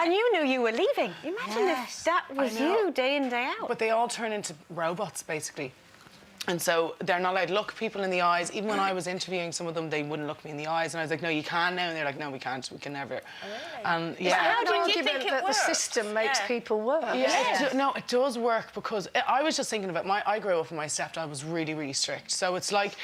And you knew you were leaving. Imagine if that was you day in, day out. But they all turn into robots, basically. And so they're not allowed to look people in the eyes. Even when I was interviewing some of them, they wouldn't look me in the eyes. And I was like, no, you can now. And they're like, no, we can't. We can never. Really? And yeah. How do you think that the system makes people work? No, it does work because I was just thinking about I grew up and my stepdad was really, really strict. So it's like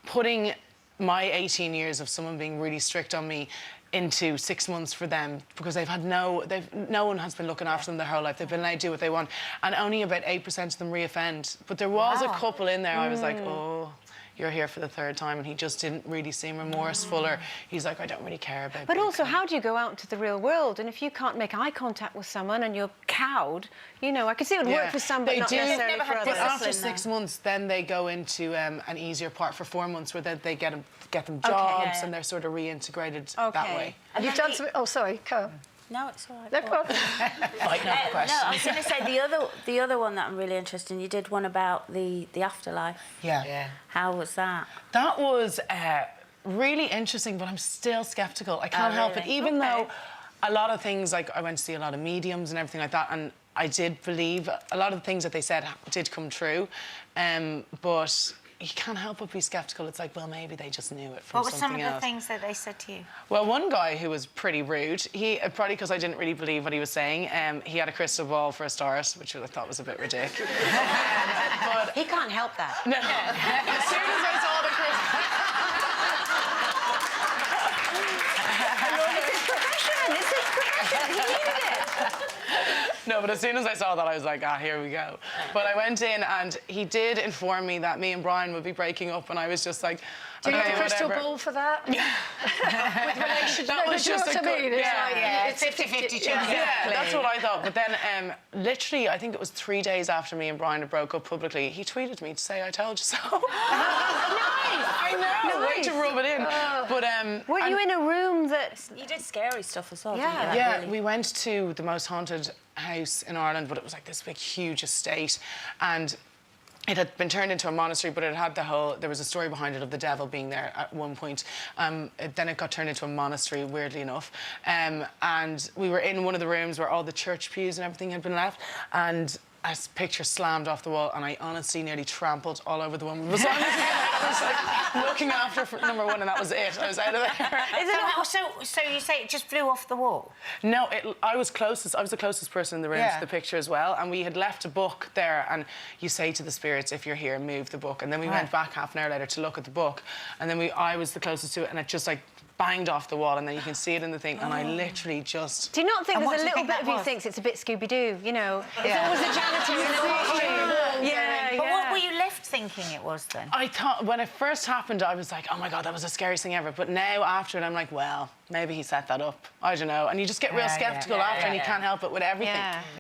putting my 18 years of someone being really strict on me into 6 months for them, because no one has been looking after them their whole life. They've been allowed to do what they want, and only about 8% of them reoffend. But there was a couple in there. I was like, oh, you're here for the third time, and he just didn't really seem remorseful, or he's like, I don't really care about. But also, how do you go out into the real world? And if you can't make eye contact with someone and you're cowed, you know, I can see it would work for some, but not necessarily for others. But after 6 months, then they go into an easier part for 4 months, where they get them jobs, and they're sort of reintegrated that way. And you've done some... Oh, sorry, Carl. No, it's all right. No problem. Fighting off the questions. No, I was going to say the other one that I'm really interested in. You did one about the afterlife. Yeah. How was that? That was really interesting, but I'm still sceptical. I can't help it, even though a lot of things, like I went to see a lot of mediums and everything like that, and I did believe a lot of the things that they said did come true, but you can't help but be sceptical. It's like, well, maybe they just knew it from something else. What were some of the things that they said to you? Well, one guy who was pretty rude, he probably because I didn't really believe what he was saying, he had a crystal ball for a start, which I thought was a bit ridiculous. But he can't help that. No. As soon as I saw the crystal... This is profession. He needed it. No, but as soon as I saw that, I was like, here we go. But I went in, and he did inform me that me and Brian would be breaking up, and I was just like, do you need a crystal ball for that? With relations? That was just what I mean? It's 50-50 chance. Yeah, that's what I thought. But then, literally, I think it was 3 days after me and Brian had broke up publicly, he tweeted me to say, I told you so. Nice! I know, nice. way to rub it in. But were you in a room that... You did scary stuff as well, Yeah. didn't you? Yeah, really? we went to the most haunted house in Ireland, but it was like this big, huge estate, and it had been turned into a monastery, but it had there was a story behind it of the devil being there at one point. Then it got turned into a monastery, weirdly enough. And we were in one of the rooms where all the church pews and everything had been left, and a picture slammed off the wall, and I honestly nearly trampled all over the woman. I was like looking after for number one, and that was it. I was out of there. So you say it just flew off the wall? No, I was the closest person in the room to the picture as well, and we had left a book there, and you say to the spirits, if you're here, move the book. And then we went back half an hour later to look at the book, and then I was the closest to it, and it just like banged off the wall, and then you can see it in the thing, and I literally just... Do you not think there's a little bit of you thinks it's a bit Scooby-Doo, you know? It's always the janitor in the costume. Yeah. But what were you left thinking it was then? I thought, when it first happened, I was like, oh my God, that was the scariest thing ever. But now, after it, I'm like, well, maybe he set that up. I don't know. And you just get real sceptical after, and you can't help it with everything.